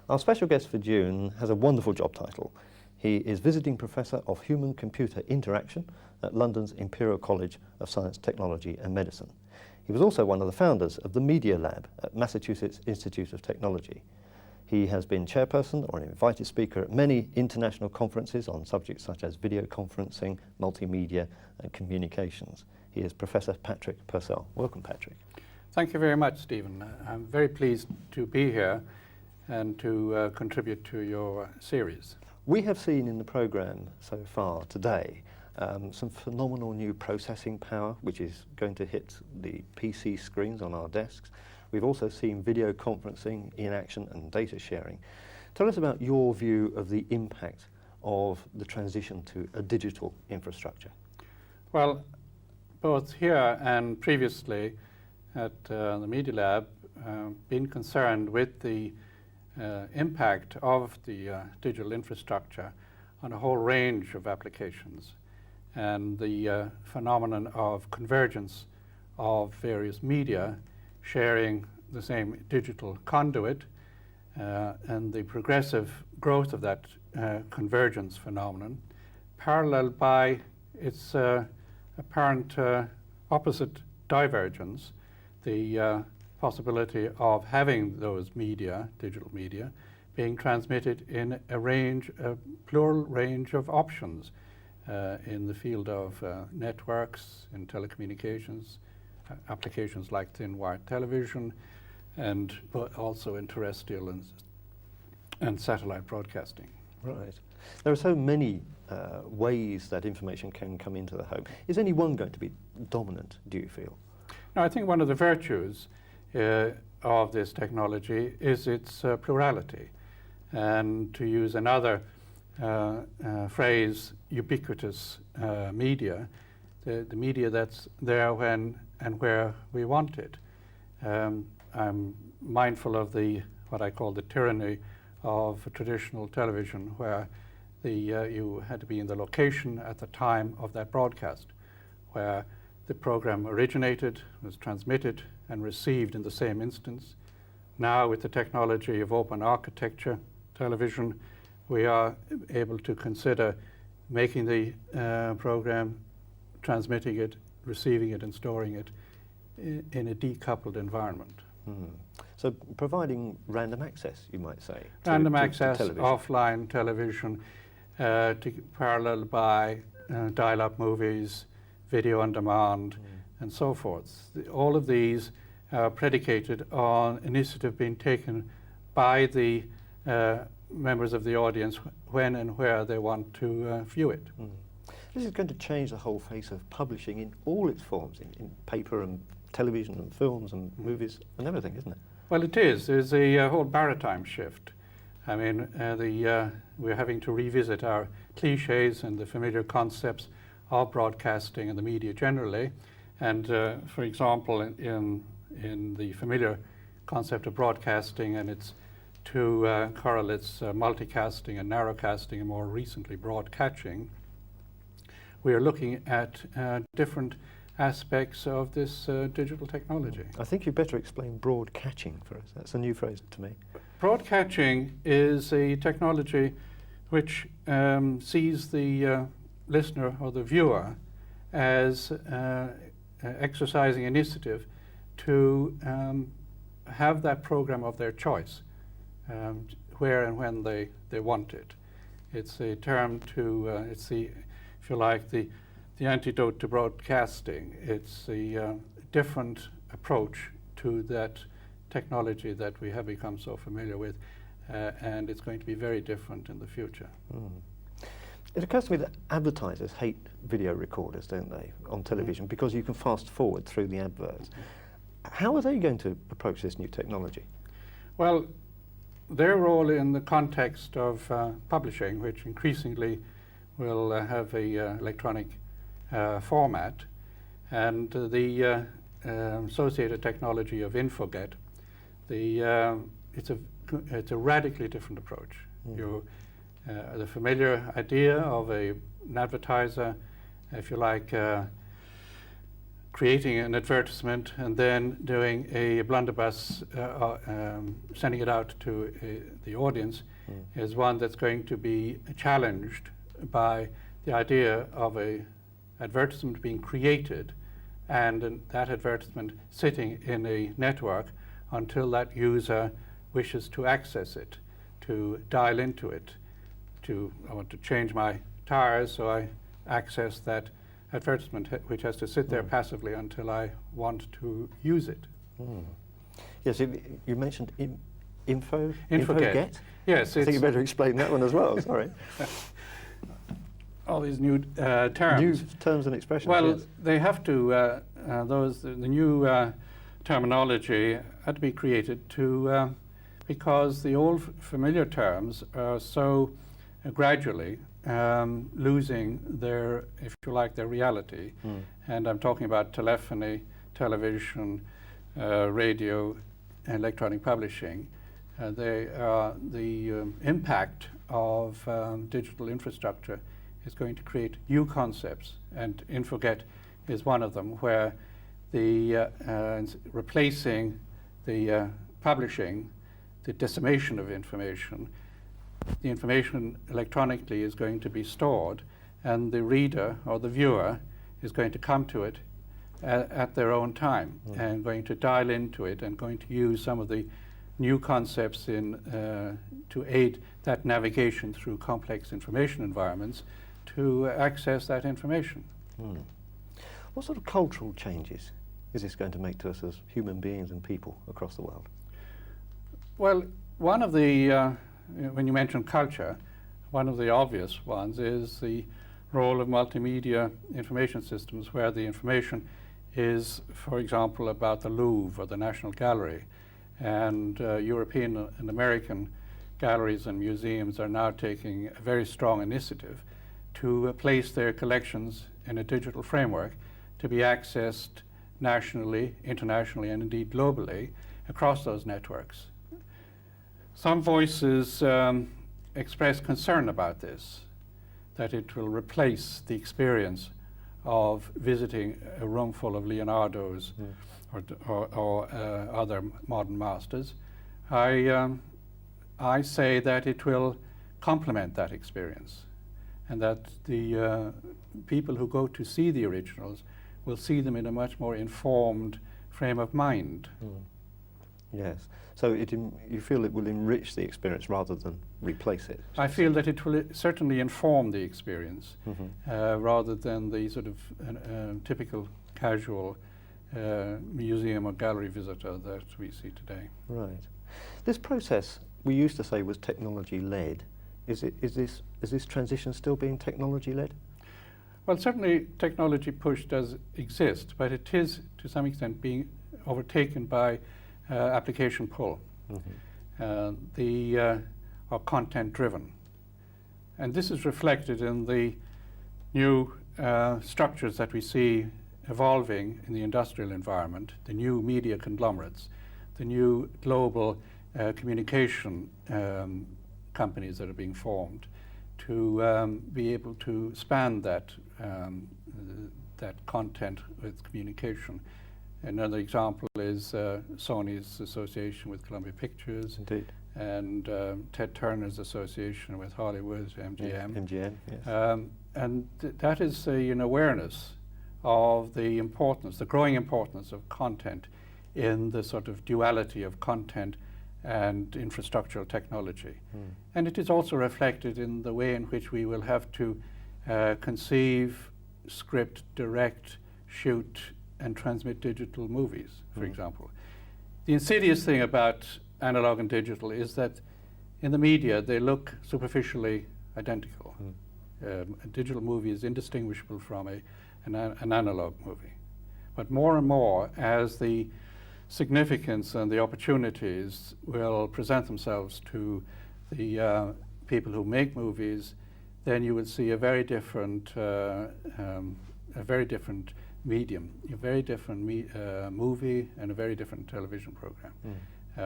Our special guest for June has a wonderful job title. He is Visiting Professor of Human-Computer Interaction at London's Imperial College of Science, Technology and Medicine. He was also one of the founders of the Media Lab at Massachusetts Institute of Technology. He has been chairperson or an invited speaker at many international conferences on subjects such as video conferencing, multimedia and communications. He is Professor Patrick Purcell. Welcome, Patrick. Thank you very much, Stephen. I'm very pleased to be here and to contribute to your series. We have seen in the programme so far today some phenomenal new processing power which is going to hit the PC screens on our desks. We've also seen video conferencing in action and data sharing. Tell us about your view of the impact of the transition to a digital infrastructure. Well, both here and previously at the Media Lab, been concerned with the impact of the digital infrastructure on a whole range of applications and the phenomenon of convergence of various media sharing the same digital conduit and the progressive growth of that convergence phenomenon, paralleled by its apparent opposite divergence, the possibility of having those media, digital media, being transmitted in a plural range of options in the field of networks, in telecommunications, applications like thin wire television, and also in terrestrial and satellite broadcasting. Right. There are so many ways that information can come into the home. Is any one going to be dominant, do you feel? No, I think one of the virtues of this technology is its plurality. And to use another phrase, ubiquitous media, the media that's there when and where we want it. I'm mindful of what I call the tyranny of traditional television, where you had to be in the location at the time of that broadcast, where the program originated, was transmitted and received in the same instance. Now, with the technology of open architecture television, we are able to consider making the program, transmitting it, receiving it and storing it in a decoupled environment. Mm. So providing random access, you might say. Random access, offline television, paralleled by dial-up movies, video on demand, and so forth. All of these are predicated on initiative being taken by the members of the audience when and where they want to view it. Mm. This is going to change the whole face of publishing in all its forms, in paper and television and films and movies and everything, isn't it? Well, it is. There's a whole paradigm shift. I mean, we're having to revisit our cliches and the familiar concepts of broadcasting and the media generally. And for example, in the familiar concept of broadcasting and its two correlates, multicasting and narrowcasting, and more recently broadcatching, we are looking at different aspects of this digital technology. I think you better explain broadcatching for us. That's a new phrase to me. Broadcatching is a technology which sees the listener or the viewer as exercising initiative to have that program of their choice, where and when they want it. It's a term to, it's the, if you like, the antidote to broadcasting. It's a different approach to that technology that we have become so familiar with, and it's going to be very different in the future. Mm. It occurs to me that advertisers hate video recorders, don't they, on television, because you can fast forward through the adverts. How are they going to approach this new technology? Well, their role in the context of publishing, which increasingly will have a electronic format, and the associated technology of Infoget, it's a radically different approach. Mm. The familiar idea of an advertiser, if you like, creating an advertisement and then doing a blunderbuss, sending it out to the audience, is one that's going to be challenged by the idea of a advertisement being created and that advertisement sitting in a network until that user wishes to access it, to dial into it. I want to change my tires, so I access that advertisement, which has to sit there passively until I want to use it. Yes, you mentioned Infoget. Yes, I think you better explain that one as well. Sorry. All these new terms. New terms and expressions. Well, yes. they have to. The new terminology had to be created to because the old familiar terms are so gradually losing their, if you like, their reality. And I'm talking about telephony, television, radio, electronic publishing. The impact of digital infrastructure is going to create new concepts, and Infoget is one of them, where the replacing the publishing, the dissemination of information. The information electronically is going to be stored, and the reader or the viewer is going to come to it at their own time and going to dial into it and going to use some of the new concepts to aid that navigation through complex information environments to access that information. What sort of cultural changes is this going to make to us as human beings and people across the world? Well, one of the when you mention culture, one of the obvious ones is the role of multimedia information systems, where the information is, for example, about the Louvre or the National Gallery, and European and American galleries and museums are now taking a very strong initiative to place their collections in a digital framework to be accessed nationally, internationally, and indeed globally across those networks. Some voices express concern about this, that it will replace the experience of visiting a room full of Leonardos or other modern masters. I say that it will complement that experience, and that the people who go to see the originals will see them in a much more informed frame of mind. Yes. So you feel it will enrich the experience rather than replace it? I feel that it will certainly inform the experience rather than the sort of typical casual museum or gallery visitor that we see today. Right. This process we used to say was technology-led. Is this transition still being technology-led? Well, certainly technology push does exist, but it is to some extent being overtaken by application pull, or content-driven. And this is reflected in the new structures that we see evolving in the industrial environment, the new media conglomerates, the new global communication companies that are being formed to be able to span that content with communication. Another example is Sony's association with Columbia Pictures. Indeed. And Ted Turner's association with Hollywood, MGM. MGM, yes. And that is an awareness of the importance, the growing importance of content in the sort of duality of content and infrastructural technology. And it is also reflected in the way in which we will have to conceive, script, direct, shoot, and transmit digital movies, for example. The insidious thing about analog and digital is that in the media they look superficially identical. A digital movie is indistinguishable from an analog movie. But more and more, as the significance and the opportunities will present themselves to the people who make movies, then you will see a very different medium, a very different movie and a very different television program.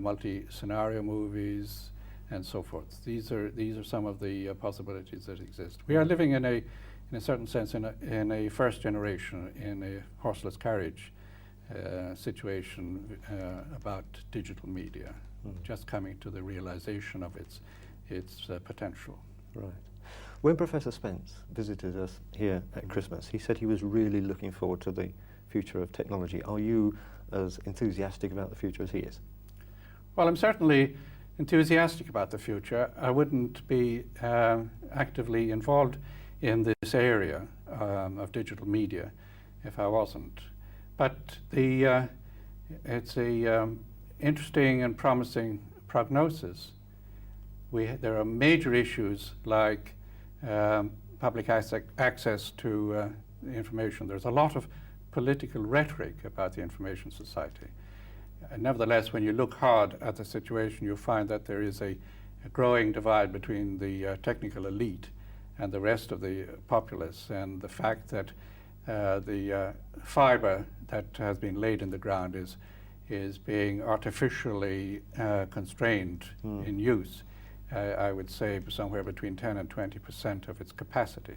Multi-scenario movies and so forth. These are some of the possibilities that exist. We are living in in a certain sense, in a first generation, in a horseless carriage situation about digital media, just coming to the realization of its potential. Right. When Professor Spence visited us here at Christmas, he said he was really looking forward to the future of technology. Are you as enthusiastic about the future as he is? Well, I'm certainly enthusiastic about the future. I wouldn't be actively involved in this area of digital media if I wasn't. But it's a interesting and promising prognosis. There are major issues like public access to information. There's a lot of political rhetoric about the information society. Nevertheless, when you look hard at the situation, you find that there is a growing divide between the technical elite and the rest of the populace, and the fact that the fiber that has been laid in the ground is being artificially constrained in use. I would say somewhere between 10 and 20% of its capacity.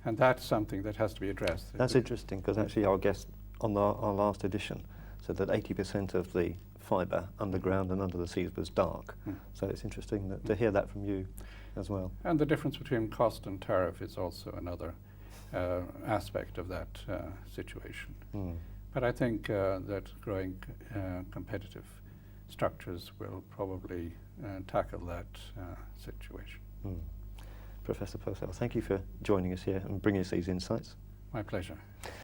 And that's something that has to be addressed. That's interesting, because actually our guest on our last edition said that 80% of the fibre underground and under the seas was dark. So it's interesting to hear that from you as well. And the difference between cost and tariff is also another aspect of that situation. But I think that growing competitive structures will probably tackle that situation. Professor Purcell, thank you for joining us here and bringing us these insights. My pleasure.